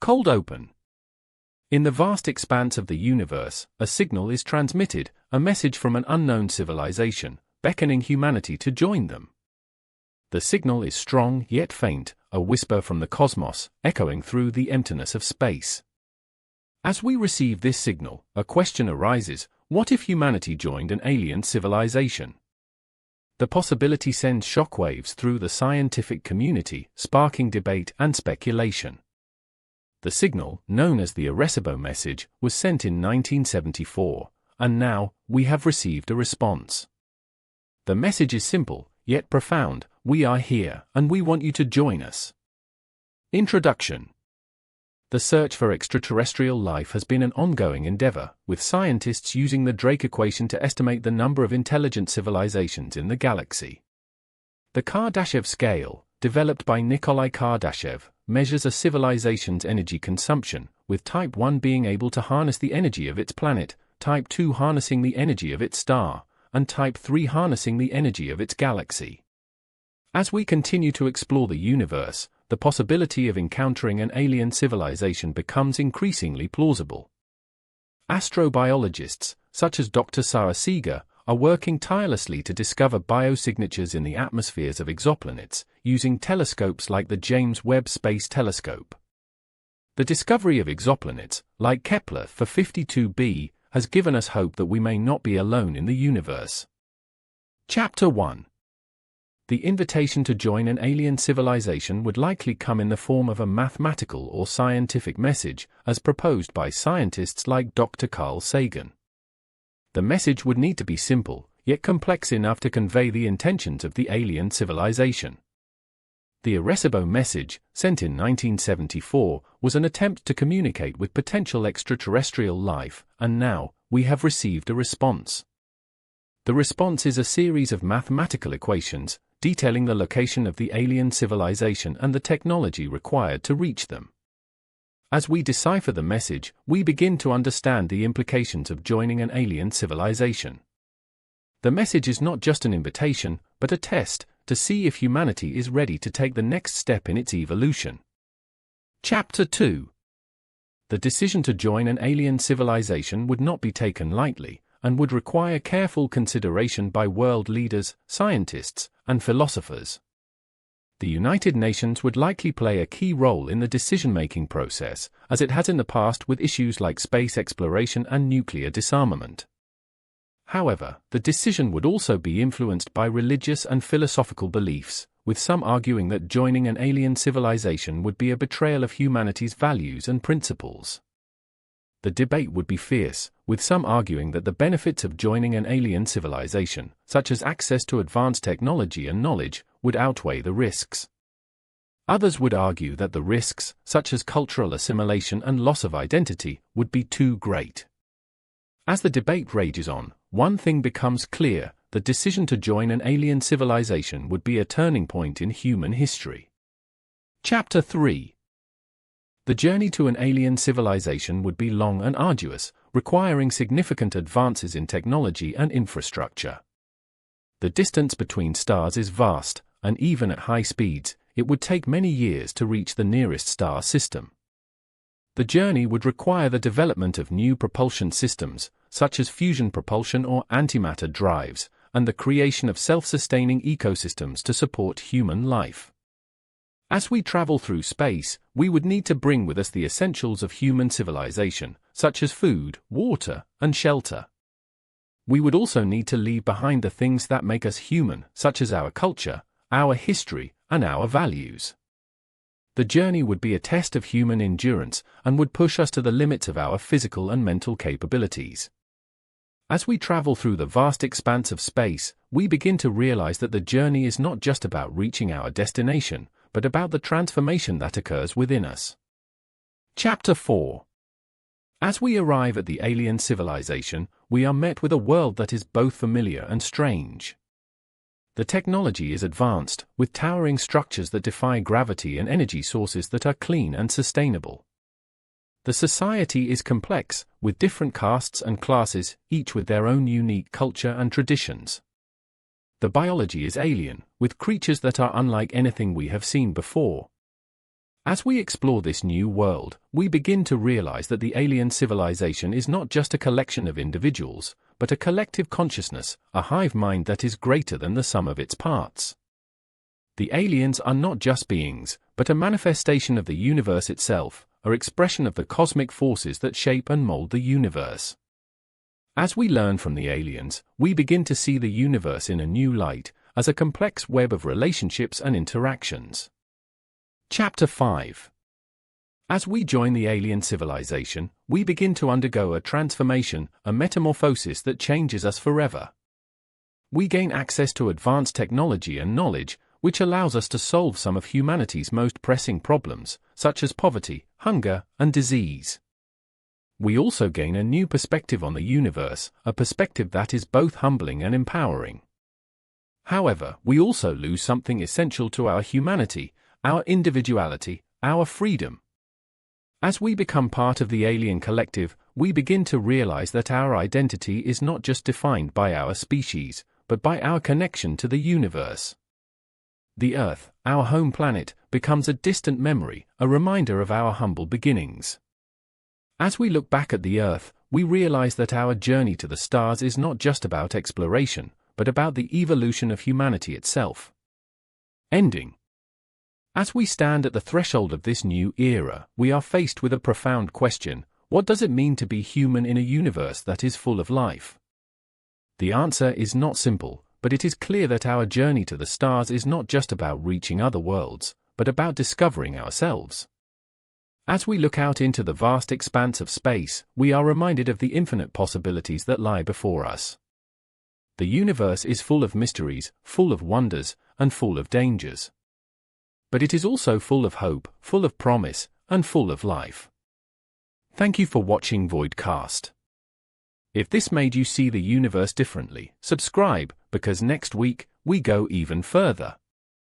Cold open. In the vast expanse of the universe, a signal is transmitted, a message from an unknown civilization, beckoning humanity to join them. The signal is strong yet faint, a whisper from the cosmos, echoing through the emptiness of space. As we receive this signal, a question arises: what if humanity joined an alien civilization? The possibility sends shockwaves through the scientific community, sparking debate and speculation. The signal, known as the Arecibo message, was sent in 1974, and now, we have received a response. The message is simple, yet profound: we are here, and we want you to join us. Introduction. The search for extraterrestrial life has been an ongoing endeavor, with scientists using the Drake equation to estimate the number of intelligent civilizations in the galaxy. The Kardashev scale, developed by Nikolai Kardashev, measures a civilization's energy consumption, with Type 1 being able to harness the energy of its planet, Type 2 harnessing the energy of its star, and Type 3 harnessing the energy of its galaxy. As we continue to explore the universe, the possibility of encountering an alien civilization becomes increasingly plausible. Astrobiologists, such as Dr. Sarah Seeger, are working tirelessly to discover biosignatures in the atmospheres of exoplanets, using telescopes like the James Webb Space Telescope. The discovery of exoplanets, like Kepler for 52b, has given us hope that we may not be alone in the universe. Chapter 1. The invitation to join an alien civilization would likely come in the form of a mathematical or scientific message, as proposed by scientists like Dr. Carl Sagan. The message would need to be simple, yet complex enough to convey the intentions of the alien civilization. The Arecibo message, sent in 1974, was an attempt to communicate with potential extraterrestrial life, and now, we have received a response. The response is a series of mathematical equations, detailing the location of the alien civilization and the technology required to reach them. As we decipher the message, we begin to understand the implications of joining an alien civilization. The message is not just an invitation, but a test, to see if humanity is ready to take the next step in its evolution. Chapter 2. The decision to join an alien civilization would not be taken lightly, and would require careful consideration by world leaders, scientists, and philosophers. The United Nations would likely play a key role in the decision-making process, as it has in the past with issues like space exploration and nuclear disarmament. However, the decision would also be influenced by religious and philosophical beliefs, with some arguing that joining an alien civilization would be a betrayal of humanity's values and principles. The debate would be fierce, with some arguing that the benefits of joining an alien civilization, such as access to advanced technology and knowledge, would outweigh the risks. Others would argue that the risks, such as cultural assimilation and loss of identity, would be too great. As the debate rages on, one thing becomes clear: the decision to join an alien civilization would be a turning point in human history. Chapter 3. The journey to an alien civilization would be long and arduous, requiring significant advances in technology and infrastructure. The distance between stars is vast, and even at high speeds, it would take many years to reach the nearest star system. The journey would require the development of new propulsion systems, such as fusion propulsion or antimatter drives, and the creation of self-sustaining ecosystems to support human life. As we travel through space, we would need to bring with us the essentials of human civilization, such as food, water, and shelter. We would also need to leave behind the things that make us human, such as our culture, our history, and our values. The journey would be a test of human endurance, and would push us to the limits of our physical and mental capabilities. As we travel through the vast expanse of space, we begin to realize that the journey is not just about reaching our destination, but about the transformation that occurs within us. Chapter 4. As we arrive at the alien civilization, we are met with a world that is both familiar and strange. The technology is advanced, with towering structures that defy gravity and energy sources that are clean and sustainable. The society is complex, with different castes and classes, each with their own unique culture and traditions. The biology is alien, with creatures that are unlike anything we have seen before. As we explore this new world, we begin to realize that the alien civilization is not just a collection of individuals, but a collective consciousness, a hive mind that is greater than the sum of its parts. The aliens are not just beings, but a manifestation of the universe itself, an expression of the cosmic forces that shape and mold the universe. As we learn from the aliens, we begin to see the universe in a new light, as a complex web of relationships and interactions. Chapter 5. As we join the alien civilization, we begin to undergo a transformation, a metamorphosis that changes us forever. We gain access to advanced technology and knowledge, which allows us to solve some of humanity's most pressing problems, such as poverty, hunger, and disease. We also gain a new perspective on the universe, a perspective that is both humbling and empowering. However, we also lose something essential to our humanity, our individuality, our freedom. As we become part of the alien collective, we begin to realize that our identity is not just defined by our species, but by our connection to the universe. The Earth, our home planet, becomes a distant memory, a reminder of our humble beginnings. As we look back at the Earth, we realize that our journey to the stars is not just about exploration, but about the evolution of humanity itself. Ending. As we stand at the threshold of this new era, we are faced with a profound question: what does it mean to be human in a universe that is full of life? The answer is not simple, but it is clear that our journey to the stars is not just about reaching other worlds, but about discovering ourselves. As we look out into the vast expanse of space, we are reminded of the infinite possibilities that lie before us. The universe is full of mysteries, full of wonders, and full of dangers. But it is also full of hope, full of promise, and full of life. Thank you for watching VoidCast. If this made you see the universe differently, subscribe, because next week, we go even further.